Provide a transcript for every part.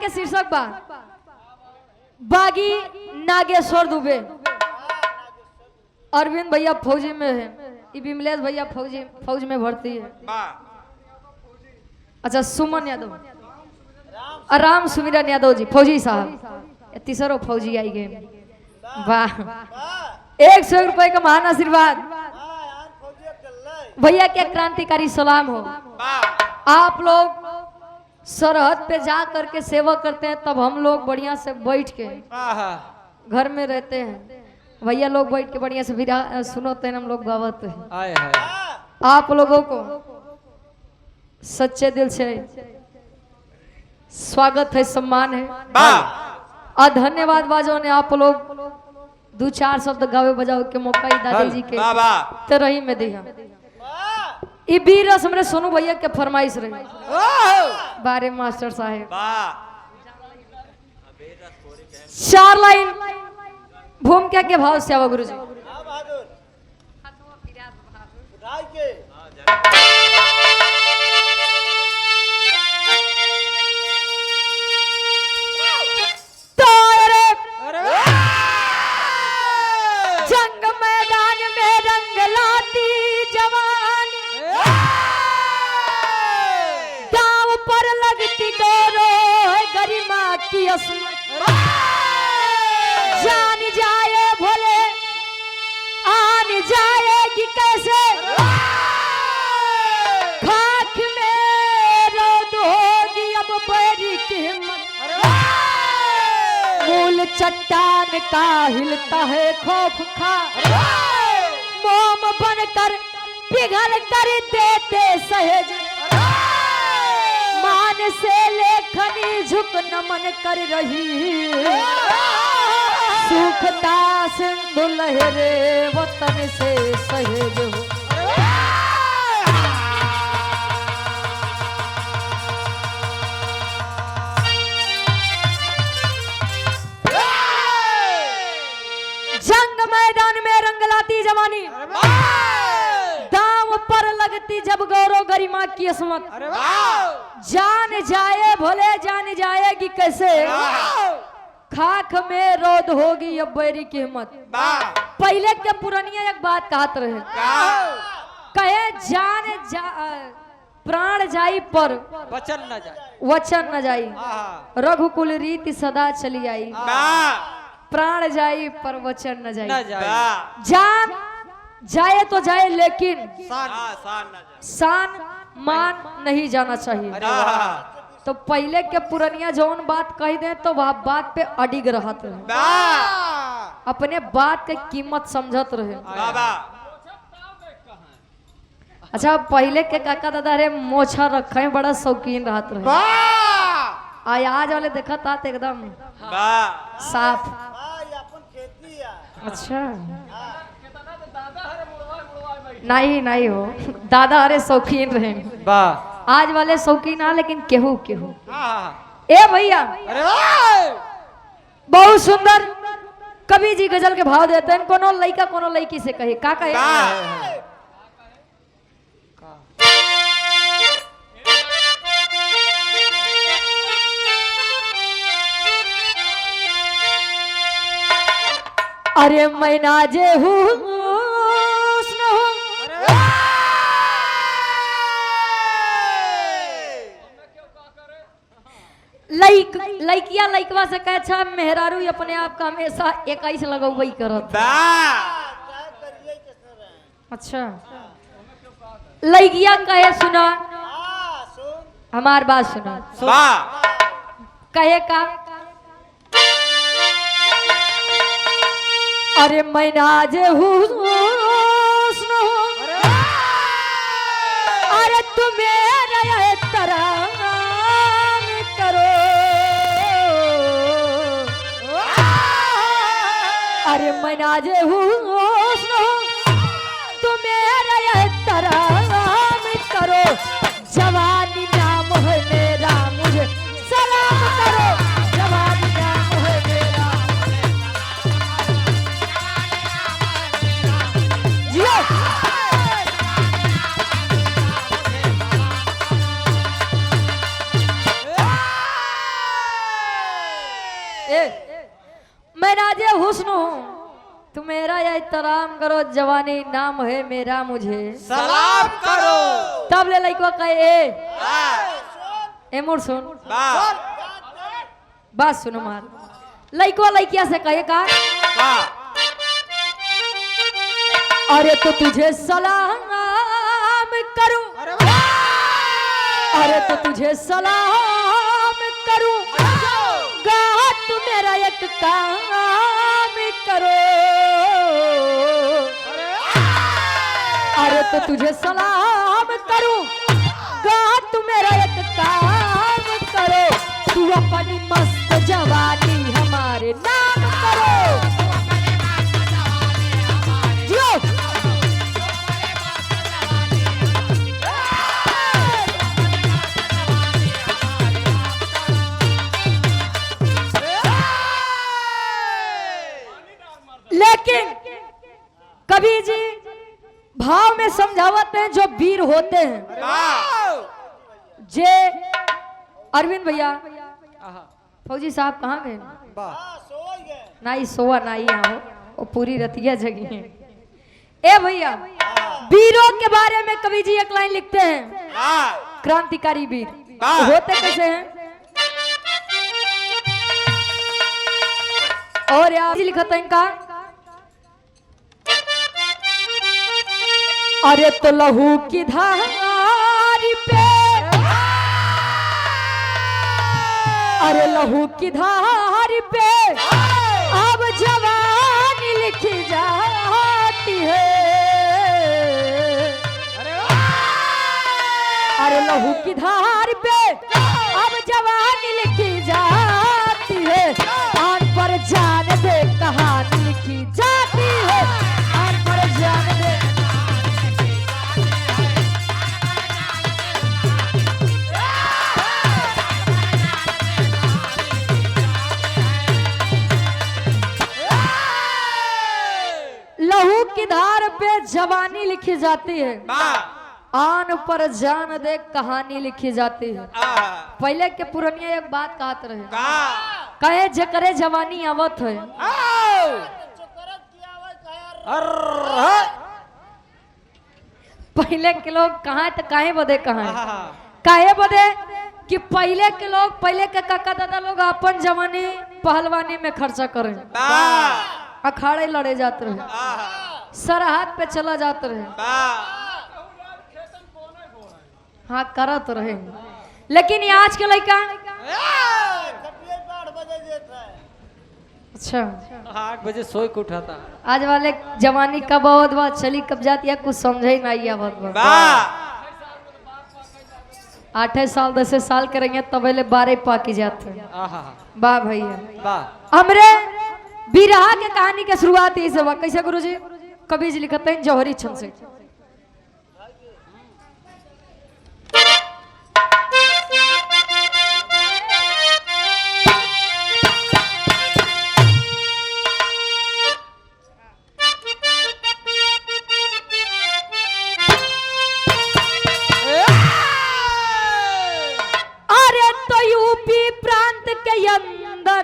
के शीर्षक बा बागी नागेश्वर दुबे। अरविंद भैया फौजी में है, विमलेश भैया फौज में भर्ती है। अच्छा सुमन यादव, राम सुमिरन यादव जी फौजी साहब, तीसरो फौजी आई गए। वाह, 100 रुपए का महान आशीर्वाद भैया के क्रांतिकारी सलाम हो। आप लोग सरहद पे जा करके सेवा करते हैं, तब हम लोग बढ़िया से बैठ के घर में रहते हैं, भैया लोग बैठ के बढ़िया से सुनते हैं, हम लोग गावते हैं। आप लोगों को सच्चे दिल से स्वागत है, सम्मान है और धन्यवाद बाजो ने आप लोग 2-4 शब्द गावे बजाओ के मौका ही दादी जी के तरही में दिया। ई बीर हमरे सोनू भैया के फरमाइश रही बारे मास्टर साहेब। 4 लाइन भूमिका के भाव से आवा गुरु जी। जंग मैदान में रंग लाती जवानी, गांव पर लगती गौरव गरिमा की अस्मत, जान जाए भोले आन जाएगी कैसे, खाक में रोद होगी अब बैरी की हिम्मत, मूल चट्टान का हिलता है खौफ खा, मोम बनकर पिघल कर देते सहज, मान से लेखनी झुक नमन कर रही, सूखता सिंधु लहरे वतन से सहेज हो। जंग मैदान में रंग लाती जवानी, दांव पर लगती जब गौरव गरिमा की अस्मत, जान जाए भोले जान जाएगी कैसे, खाक में रोद होगी अब बैरी की हिम्मत। पहले के पुरानिया एक बात कहत रहे, कहे प्राण जाई पर वचन न जाई, रघुकुल रीति सदा चली आई, प्राण जाई पर वचन न जाई। जान जाए तो जाए लेकिन शान मान नहीं जाना चाहिए। तो पहले के पुरनिया जौन बात कही दे तो वह बात पे अडिग रहत रहे, अपने बात के कीमत समझत रहे। अच्छा पहले के काका दादा रे मोछा रखे बड़ा शौकीन रहत रहे, आज वाले देखा था एकदम साफ। अच्छा नहीं हो, दादा अरे शौकीन रहे, आज वाले शौकीन आ लेकिन केहू केहू। ए भैया बहुत सुंदर कवि जी गजल के भाव देते हैं, कोनो लड़का कोनो लड़की से कहे का कहे, अरे मैं नाजे हूँ लइकिया लइकवा से कहे अच्छा मेहरारू अपने आप का हमेशा 21 लगौबई करत। अच्छा लइकिया कहे सुना हमार बात सुना, कहे का अरे मैं नाजे हूँ अरे तुम्हें तरह करो, अरे मैं नाजे हूँ तुम्हें तरह करो, जवानी नाम है मेरा मुझे सलाम करो, जवानी नाम है मेरा जियो। तुम मेरा या एहतराम करो, जवानी नाम है मेरा, मुझे सलाम करो। तब ले लइकवा कहे ए मोर सुन बात सुनो मार। लइकवा लइकिया से कहे का अरे तो तुझे सलाम करूं, अरे तो तुझे सलाम करूं, गा तू मेरा एक काम करो। अरे तो तुझे सलाम करूं, गा तू मेरा एक काम करो। तू अपनी मस्त जवानी हमारे नाम करो। जियो लेकिन कभी जी भाव में समझावत हैं जो वीर होते हैं। जे अरविंद भैया फौजी साहब कहाँ गए? नाई सोवा नाई यहाँ वो पूरी रतिया जगी है। ए भैया वीरों के बारे में कवि जी एक लाइन लिखते हैं, क्रांतिकारी वीर होते कैसे हैं। और यार लिखते हैं का अरे तो लहू की धार पे, अरे लहू की धार पे अब जवानी लिखी जाती है। अरे लहू की धार पे अब जवानी लिखी जाती है। आन पर जान दे कहानी लिखी जाती है। आन पर जान दे लहू की धार पे जवानी लिखी जाती है। आन पर जान दे कहानी लिखी जाती है। पहले के पुरानिया एक बात कहते रहे, कहे जे करे जवानी आवत है। पहले के लोग कहाँ तो काहे बदे काहे बदे कि पहले के लोग, पहले के काका दादा लोग अपन जवानी पहलवानी में खर्चा करे, अखाड़े लड़े जाते रहे, सरहद पे चला जाते रहे, हाँ करत रहे। लेकिन ये आज के लड़का अच्छा 8 बजे सोई के उठाता। आज वाले जवानी कब आवत बा चली कब जाती है कुछ समझ ही नहीं आवत बा। 8 साल 10 साल करेंगे तब 12 पाकी जाते हैं। वाह भैया हमरे बिरहा के कहानी के शुरुआत यही से बा। कैसे गुरुजी? कवि जी लिखते हैं जौहरी छंद से। अरे तो यूपी प्रांत के अंदर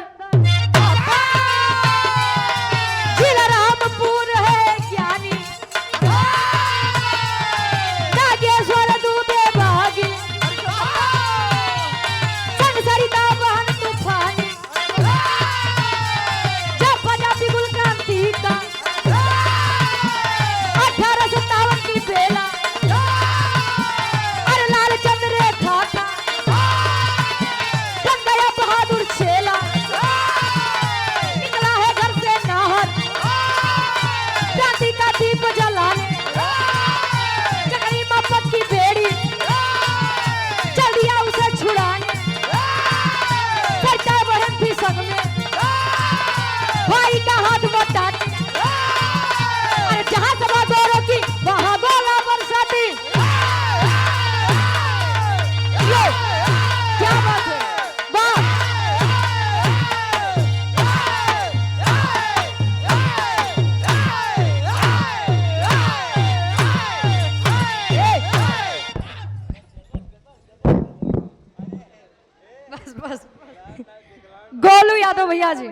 गोलू यादव भैया जी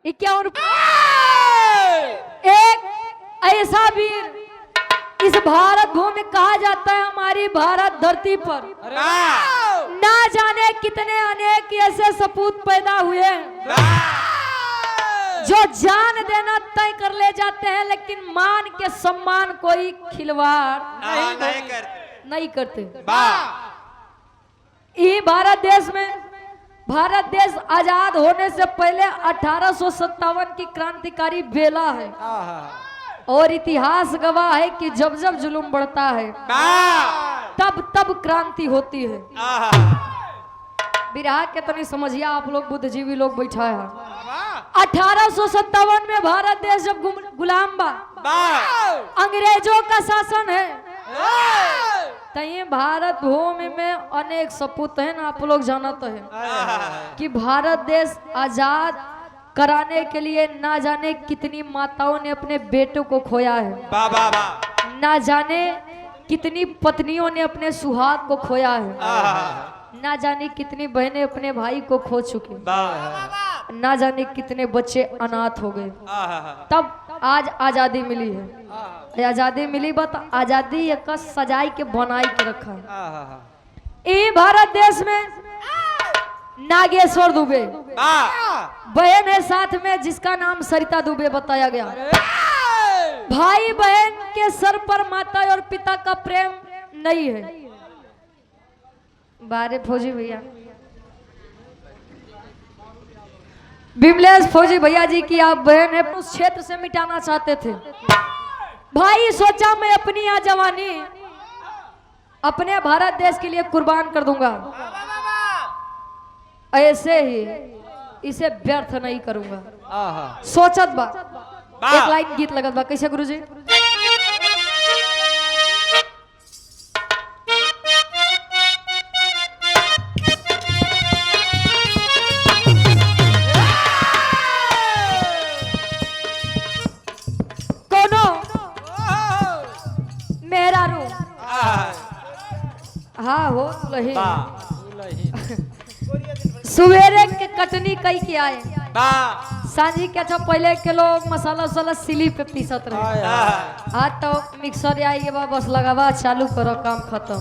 51 रुपये ऐसा वीर इस भारत भूमि में कहा जाता है हमारी भारत धरती पर ना जाने कितने अनेक ऐसे सपूत पैदा हुए जो जान देना तय कर ले जाते हैं, लेकिन मान के सम्मान कोई खिलवाड़ नहीं करते। ये भारत देश आजाद होने से पहले 1857 की क्रांतिकारी बेला है और इतिहास गवाह है कि जब जब जुल्म बढ़ता है तब तब क्रांति होती है। बिरहा के तनी समझिया आप लोग बुद्धिजीवी लोग बैठा है। 1857 में भारत देश जब गुलाम बा अंग्रेजों का शासन है, तय भारत भूमि में अनेक सपूत है ना, आप लोग जानते हैं कि भारत देश आजाद कराने के लिए ना जाने कितनी माताओं ने अपने बेटों को खोया है, ना जाने कितनी पत्नियों ने अपने सुहाग को खोया है, ना जाने कितनी बहनें अपने भाई को खो चुकी, ना जाने कितने बच्चे अनाथ हो गए। तब आज आजादी मिली है। आजादी मिली बत आजादी एक सजाई के बनाई के रखा है। ये भारत देश में नागेश्वर दुबे बहन है साथ में जिसका नाम सरिता दुबे बताया गया। भाई बहन के सर पर माता और पिता का प्रेम नहीं है। बारे फौजी भैया विमलेश फौजी भैया जी की आप बहन है, उस क्षेत्र से मिटाना चाहते थे। भाई सोचा मैं अपनी आ जवानी अपने भारत देश के लिए कुर्बान कर दूंगा, ऐसे ही इसे व्यर्थ नहीं करूंगा। सोचत बा एक लाइन गीत लगत बा, कैसे गुरुजी? हाँ हो लही सवेरे के कटनी कई के आए सांझी के अच्छा पहले के लोग मसाला वसाला सिली पे पीसत रहे। आज तो मिक्सर आई बा, बस लगावा चालू करो काम खत्म।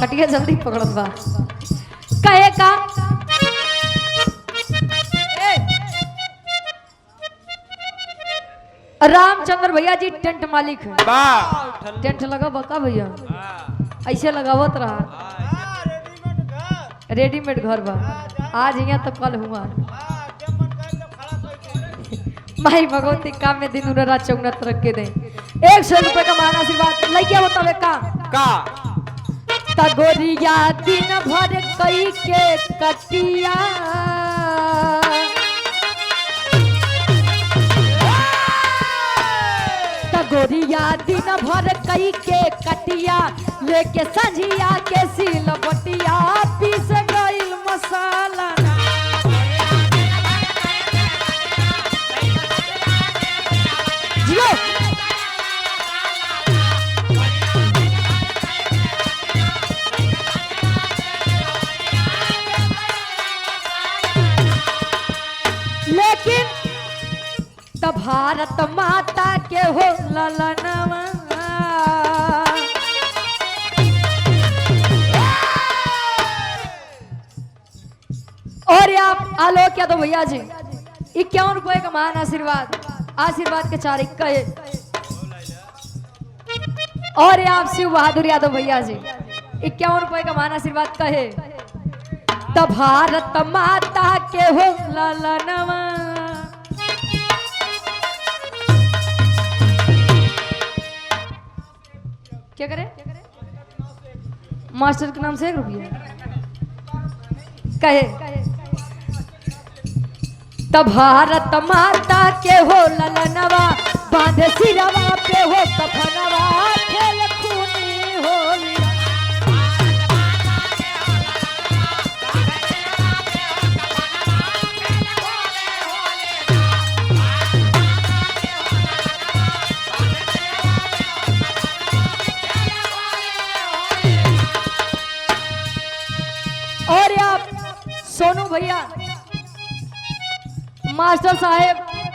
कटिया जल्दी पकड़त बा कहे का रामचंद्र भैया जी टेंट मालिक है। टेंट लगा बका भैया ऐसे लगावत रहा, रेडीमेड घर बा। आज यहाँ तो कल हुआ माई भगवती काम में दिन रात चौगनत रख के दे। 100 रुपए का माना आशीर्वाद लइके बतावे का तगोरिया दिन भर कई के कटिया गोरिया दिन भर कई के कटिया लेके संझिया के सिल बटिया पीस गइल मसाला। जियो लेकिन तब भारत माता के हो ललनवा और आप आलोक यादव भैया जी 51 रुपए का महान आशीर्वाद के 4 कहे। और आप शिव बहादुर यादव भैया जी 51 रुपए का महान आशीर्वाद कहे। तब भारत माता के हो ललनवा क्या करे मास्टर के नाम से 1 रुपया कहे। तब भारत माता के हो ललनवा बांधे सिरवा पे हो कफनवा खेल खूनी होली। और आप सोनू भैया मास्टर साहेब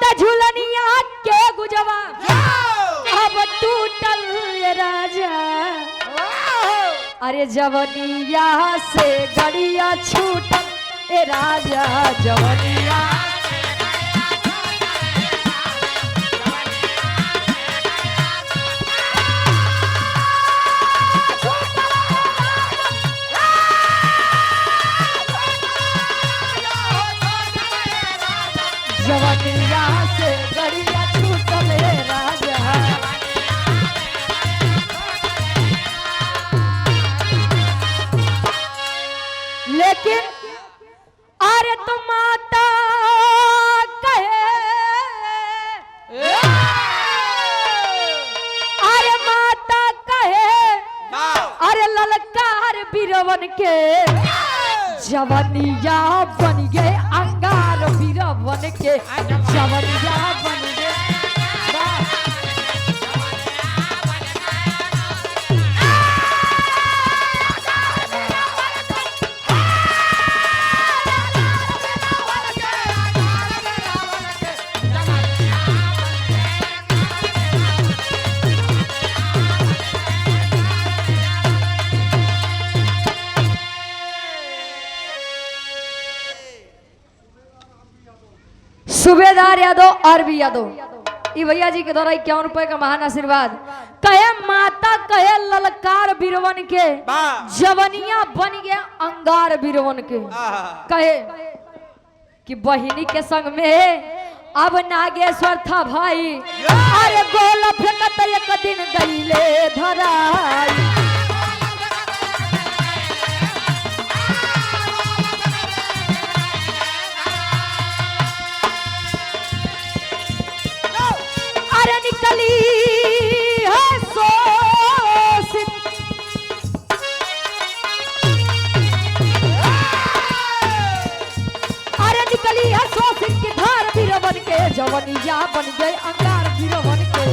त झुलनिया के गुजवा अब टूटल ये राजा। अरे जवनिया से गड़िया छूटल ए राजा, जवनिया जवनिया से गड़िया छूटल ए राजा। लेकिन अरे तुम माता कहे, अरे माता कहे, अरे ललकार बिरवन के जवनिया बन गए अंगार बिरवन के, जवनिया बन गए। सूबेदार यादव और भी यादव ई भैया जी के द्वारा 51 रुपए का महान आशीर्वाद। कहे माता कहे ललकार बिरवन के जवनिया बन गया अंगार बिरवन के। कहे कि बहिनी के संग में अब नागेश्वर था भाई, अरे गोला फेंकत एक दिन गईले धराई। निकली है सोसित, अरे निकली है सोसित की धार बिरवन के जवनिया बन गए अंगार बिरवन के।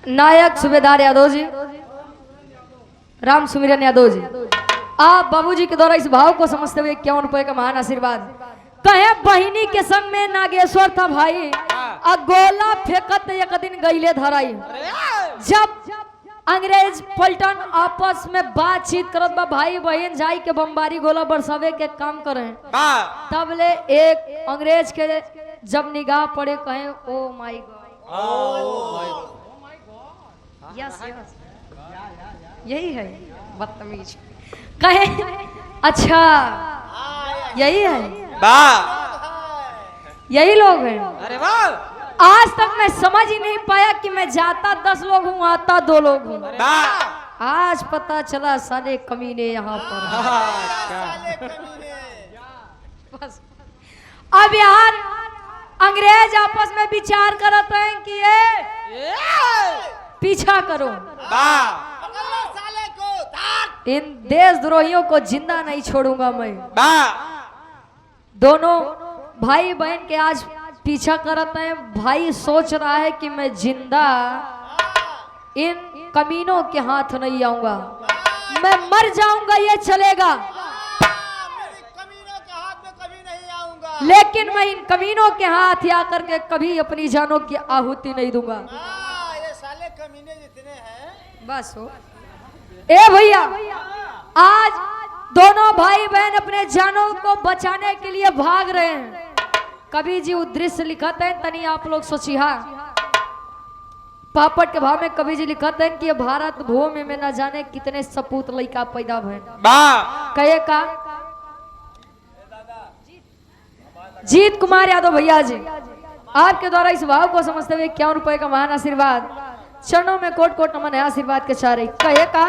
नायक सूबेदार यादव जी, राम सुमिरन यादव जी, आप बाबूजी के द्वारा इस भाव को समझते हुए 51 रुपए का महान आशीर्वाद। कहे बहिनी के संग में नागेश्वर था भाई, आ गोला फेंकत एक दिन गईले धराई। जब अंग्रेज पलटन आपस में बातचीत करत बा, भाई बहन जाई के बमबारी गोला बरसावे के काम करे, तब ले एक अंग्रेज के जब निगाह पड़े कहे oh my God. Yes yes यही है बदतमीज। कहे अच्छा यही है, यही लोग हैं। अरे वाह, आज तक मैं समझ ही नहीं पाया कि मैं जाता 10 लोग हूँ आता 2 लोग हूँ। आज पता चला साले कमीने यहाँ पर। बस अब यार अंग्रेज आपस में विचार करते हैं कि ये पीछा करो, साले को इन देशद्रोहियों को जिंदा नहीं छोड़ूंगा मैं। दोनों भाई बहन के आज पीछा करते हैं। भाई सोच रहा है कि मैं जिंदा इन कमीनों के हाथ नहीं आऊंगा, मैं मर जाऊंगा ये चलेगा, कमीनों के हाथ में कभी नहीं आऊंगा, लेकिन मैं इन कमीनों के हाथ आकर के कभी अपनी जानों की आहुति नहीं दूंगा। ये साले कमीने जितने हैं बस हो। ए भैया, आज दोनों भाई बहन अपने जानों को बचाने के लिए भाग रहे हैं। कवि जी उद्देश्य लिखते हैं, तनी आप लोग सोचिहा। पापड़ के भाव में कवि जी लिखते हैं कि ये भारत भूमि में न जाने कितने सपूत लड़का पैदा भय। कहे का जीत कुमार यादव भैया जी, आपके द्वारा इस भाव को समझते हुए 51 रुपए का महान आशीर्वाद। चरणों में कोट कोट नमन है आशीर्वाद के चारे। कहे का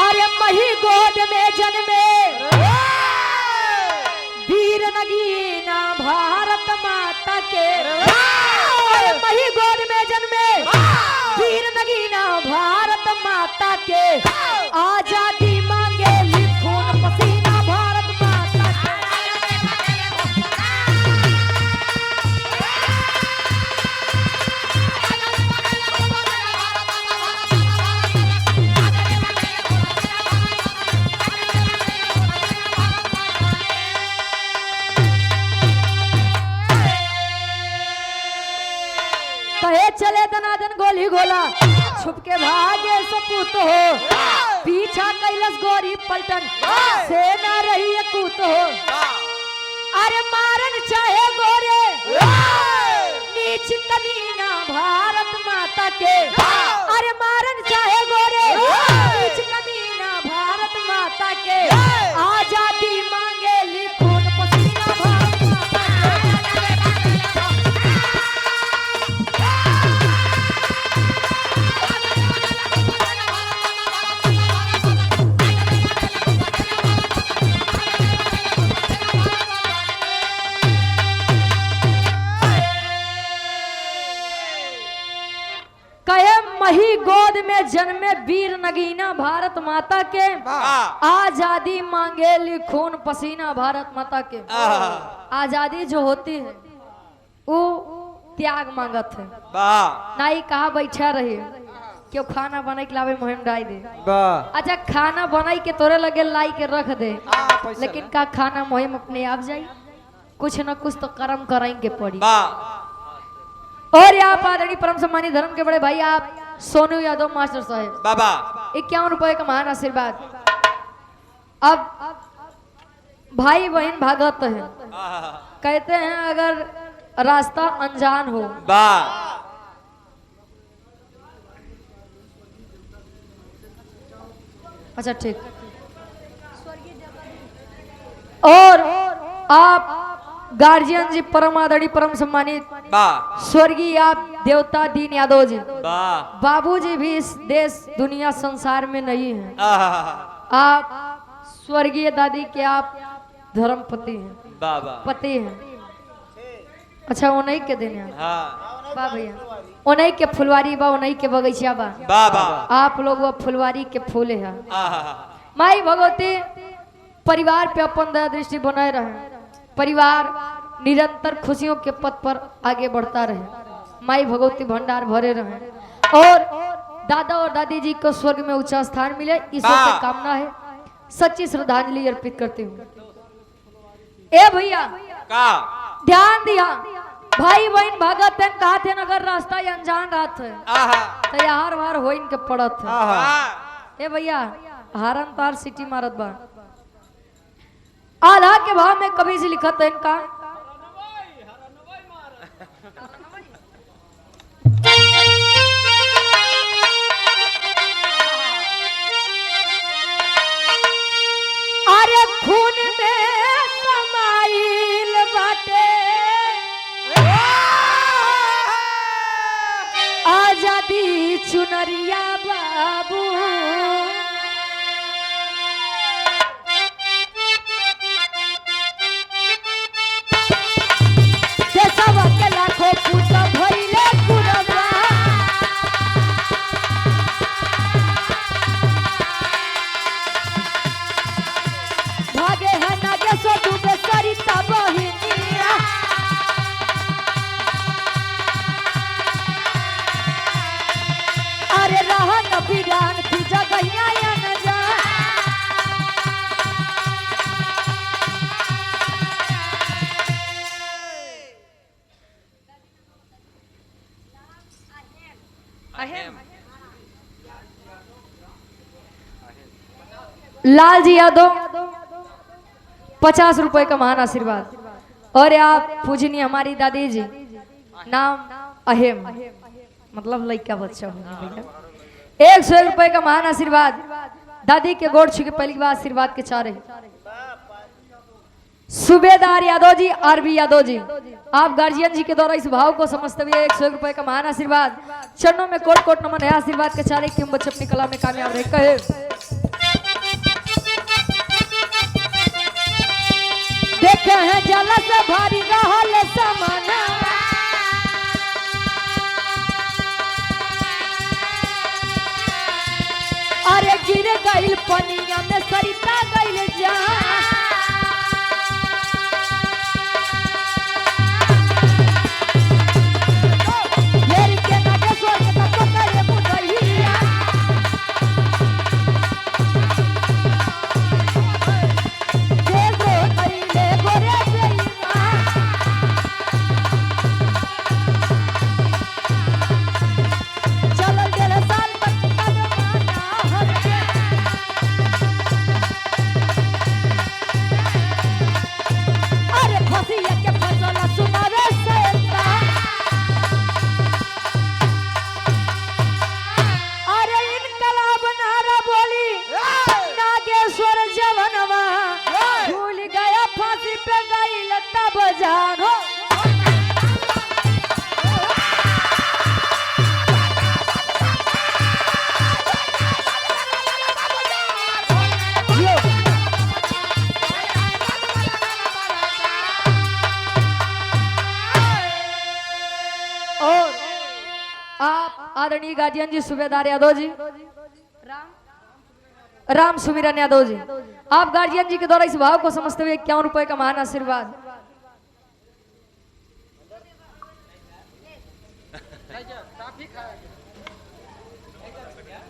अरे मही गोद में जन्मे वीर नगीना भारत माता के के आजादी मांगे खून पसीना भारत माता के। कहे चले दनादन गोली गोला छुप के भागे सपूत हो, पीछा कैलस गोरी पलटन से ना रही कूत हो। अरे मारन चाहे गोरे नीच कमीना भारत माता के, अरे मारन चाहे गोरे नीच कमीना भारत माता के। आजादी मांगे खून पसीना भारत माता मही गोद में जन्मे वीर नगीना भारत माता के। आजादी मांगे खून पसीना भारत माता के। आजादी जो होती है वो त्याग मांगत है, नाई कहा बैठा रही क्यों खाना बनाई के लावे मोहन डाई दे। अच्छा खाना बनाई के तोरे लगे लाई के रख दे, लेकिन का खाना मोहम अपने आप जाई, कुछ न कुछ तो कर्म कराएंगे पड़ी। और आप आदरणीय परम सम्मानित धर्म के बड़े भाई आप सोनू यादव मास्टर साहब बाबा 51 रुपए का महान आशीर्वाद। अब भाई बहन भागत है, कहते हैं अगर रास्ता अनजान हो अच्छा ठीक, और आप गार्जियन जी परम आदरणीय परम सम्मानित स्वर्गीय आप देवता दीन यादव जी, बाबूजी भी इस देश दुनिया संसार में नहीं है। आप स्वर्गीय दादी के आप धर्म पति हैं, पति हैं। अच्छा उन्हीं के दिन है बा भैया, उन्हीं के फुलवारी बा, उन्हीं के बगीचा बा। आप लोग वो फुलवारी के फूले है। माई भगवती परिवार पे अपन दया दृष्टि बनाए रहे, परिवार निरंतर खुशियों के पथ पर आगे बढ़ता रहे, माई भगवती भंडार भरे रहे और दादा और दादी जी को स्वर्ग में ऊंचा स्थान मिले, ईश्वर से कामना है। सच्ची श्रद्धांजलि अर्पित करती हूँ। ए भैया ध्यान दिया, भाई बहन भागत हैं, कहा थे अगर रास्ता अनजान रात है तो यार वार हो इनके पड़त है। ए भैया हारन तार सिटी मारत बा, आधा के भाव में कभी से लिखा था इनका। अरे खून में समाइल बाटे आजादी चुनरिया बाबू, लाल जी यादव 50 रुपए का महान आशीर्वाद। और आप पूजनीय हमारी दादी जी, नाम अहेम मतलब लड़का बच्चा होने भैया, 100 रुपए का महान आशीर्वाद। दादी के गोड़ छू के पहली बार आशीर्वाद के चारे सूबेदार यादव जी, आरबी यादव जी, आप गार्जियन जी के द्वारा इस भाव को समझते हुए 100 रुपए का महान आशीर्वाद। चरणों में कोट कोट नमन है, आशीर्वाद के चारे कि हम बच्चे अपनी कला में कामयाब रहे। कहे देखे हैं जल से भारी रहल समाना, अरे के फसल सुनावे सैता अरे इनकलाब नारा बोली नागेश्वर जवनवा भूल गया फांसी पे गई लता बजान हो और आप आदरणीय गार्जियन जी सूबेदार यादव जी राम सुमिरन यादव जी आप गार्जियन जी के द्वारा इस भाव को समझते हुए 51 रुपए का महान आशीर्वाद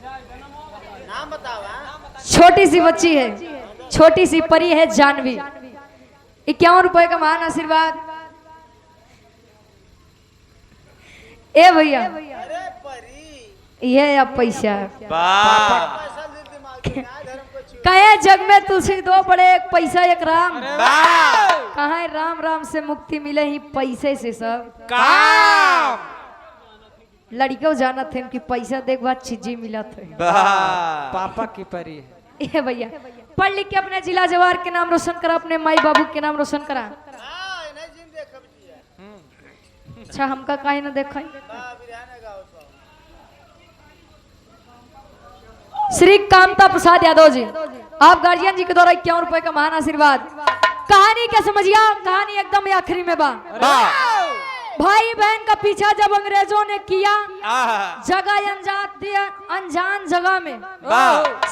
नाम बताओ। छोटी सी बच्ची है छोटी सी परी है जानवी 51 रुपए का महान आशीर्वाद ए भैया अरे परी ये अब पैसा पैसा दिमाग में ना धर्म को छू कहे जग में तुलसी दो बड़े एक पैसा एक राम कहा है राम राम से मुक्ति मिले ही पैसे से सब काम लड़कियों जाना थे कि पैसा देख बाद चीजें मिला थे पापा की परी है ये भैया पढ़ लिख के अपने जिला जवार के नाम रोशन करा अपने माई बाबू के नाम रोशन करा हां इन्हें जिन देखब दिया अच्छा हमका काहे ना देखा बा बिरहाना गाओ तो श्री कामता प्रसाद यादव जी आप गार्जियन जी के द्वारा 51 रुपए का महान आशीर्वाद कहानी क्या समझिया कहानी एकदम आखिरी में बा भाई बहन का पीछा जब अंग्रेजों ने किया जगह अनजान जगह में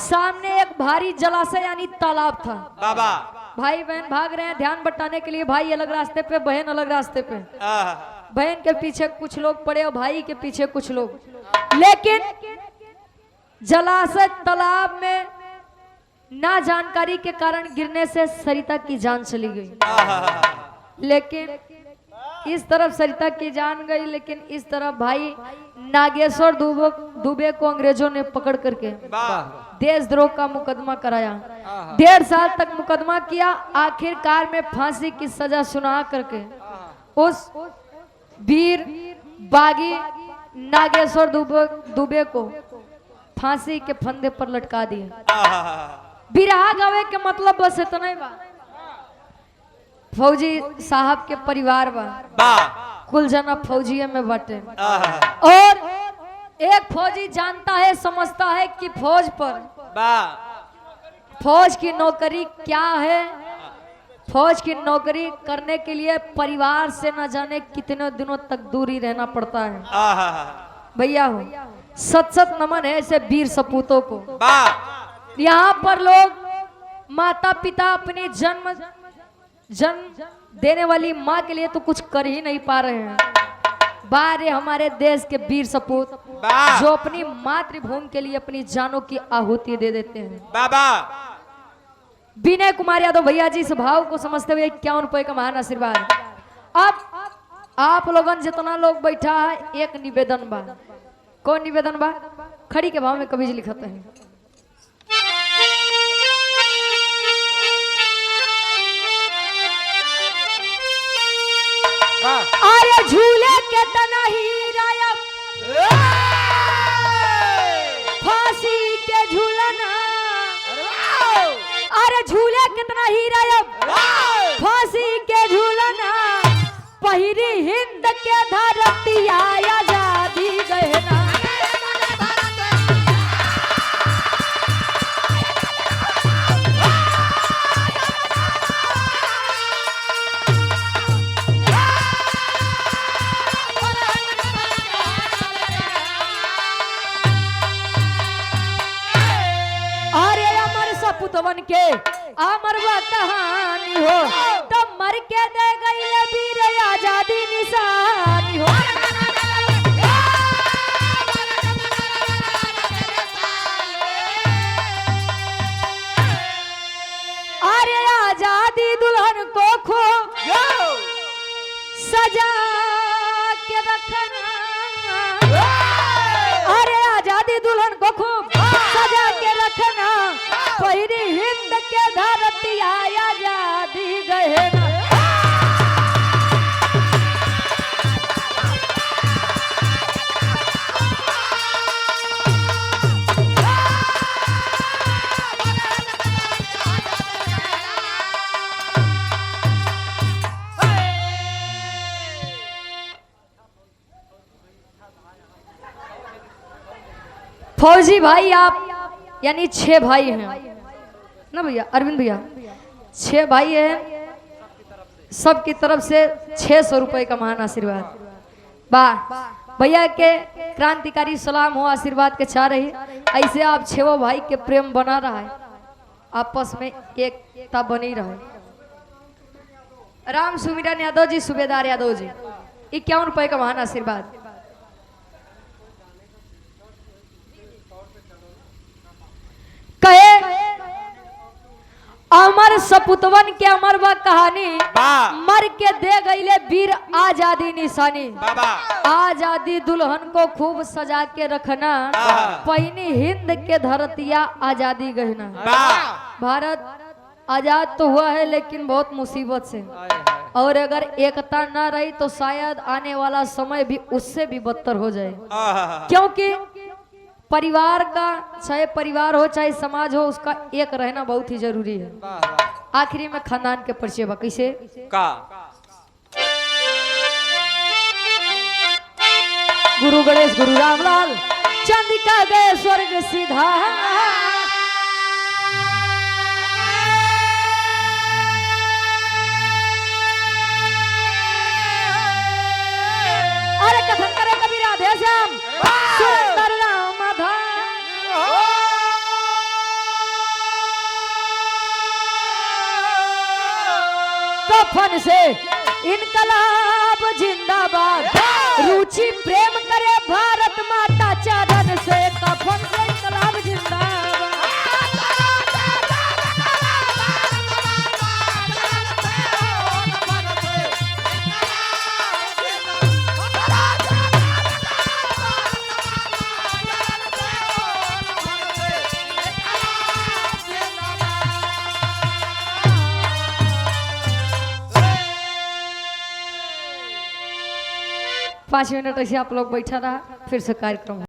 सामने एक भारी जलाशय यानी तालाब था बाबा भाई बहन भाग रहे हैं ध्यान बटाने के लिए भाई अलग रास्ते पे बहन अलग रास्ते पे बहन के पीछे कुछ लोग पड़े और भाई के पीछे कुछ लोग लेकिन जलाशय तालाब में ना जानकारी के कारण गिरने से सरिता की जान चली गई लेकिन इस तरफ सरिता की जान गई लेकिन इस तरफ भाई नागेश्वर दुबे को अंग्रेजों ने पकड़ करके देशद्रोह का मुकदमा कराया 1.5 साल तक मुकदमा किया आखिरकार में फांसी की सजा सुना करके उस वीर बागी नागेश्वर दुबे को फांसी के फंदे पर लटका दिया बिरहा गावे के मतलब बस इतना ही बा फौजी साहब के परिवार बा कुल जना फौजी में बटे और एक फौजी जानता है समझता है कि फौज पर फौज की नौकरी क्या है फौज की नौकरी करने के लिए परिवार से न जाने कितने दिनों तक दूरी रहना पड़ता है भैया हो सत नमन है ऐसे वीर सपूतों को यहाँ पर लोग माता पिता अपनी जन्म देने वाली माँ के लिए तो कुछ कर ही नहीं पा रहे हैं बारे हमारे देश के वीर सपूत जो अपनी मातृभूमि के लिए अपनी जानों की आहुति दे देते हैं विनय कुमार यादव भैया जी इस भाव को समझते हुए 51 रुपए का महान आशीर्वाद अब आप लोगन जितना लोग बैठा है एक निवेदन बा कौन निवेदन बा खड़ी के भाव में कभी लिखते हैं अरे झूले के तना हीरा फांसी के झूलना अरे झूले कितना हीरा फांसी के झूलना पहिरी हिंद के धरती आजादी गहना पुतवन के अमरवा कहानी हो तो मर के दे गई वीर आजादी निशानी हो अरे आजादी दुल्हन को खो सजा के रखना अरे आजादी दुल्हन को खूब सजा के रखना पहिरी हिंद के धरती आजादी गहना फौजी भाई आप यानी 6 भाई हैं ना भैया, अरविंद भैया 6 भाई हैं, सबकी तरफ से 600 रुपए का महान आशीर्वाद। वाह भैया के क्रांतिकारी सलाम हो, आशीर्वाद के चाह रही। ऐसे आप 6 भाई के प्रेम बना रहा है, आपस में एकता बनी रहे। राम सुमिरन यादव जी, सूबेदार यादव जी 51 रुपए का महान आशीर्वाद। कहे अमर सपुतवन के अमर बा कहानी, मर के दे गईले वीर आजादी निशानी। आजादी दुल्हन को खूब सजा के रखना, पहनी हिंद के धरतिया आजादी गहना। भारत आजाद तो हुआ है लेकिन बहुत मुसीबत से, और अगर एकता न रही तो शायद आने वाला समय भी उससे भी बदतर हो जाए। क्योंकि परिवार का, चाहे परिवार हो चाहे समाज हो, उसका एक रहना बहुत ही जरूरी है। आखिरी में खानदान के परिचय बा कैसे का गुरु गणेश गुरु रामलाल चंद्रिका गए स्वर्ग सीधा। अरे कथन करे कभी राधे श्याम सुंदर राम धाम। कफन से इनकलाब जिंदाबाद, रुचि प्रेम करे भारत माता चरण से। कफन से इनकलाब जिंदाबाद। पाँच मिनट ऐसे आप लोग बैठा रहा, फिर से कार्यक्रम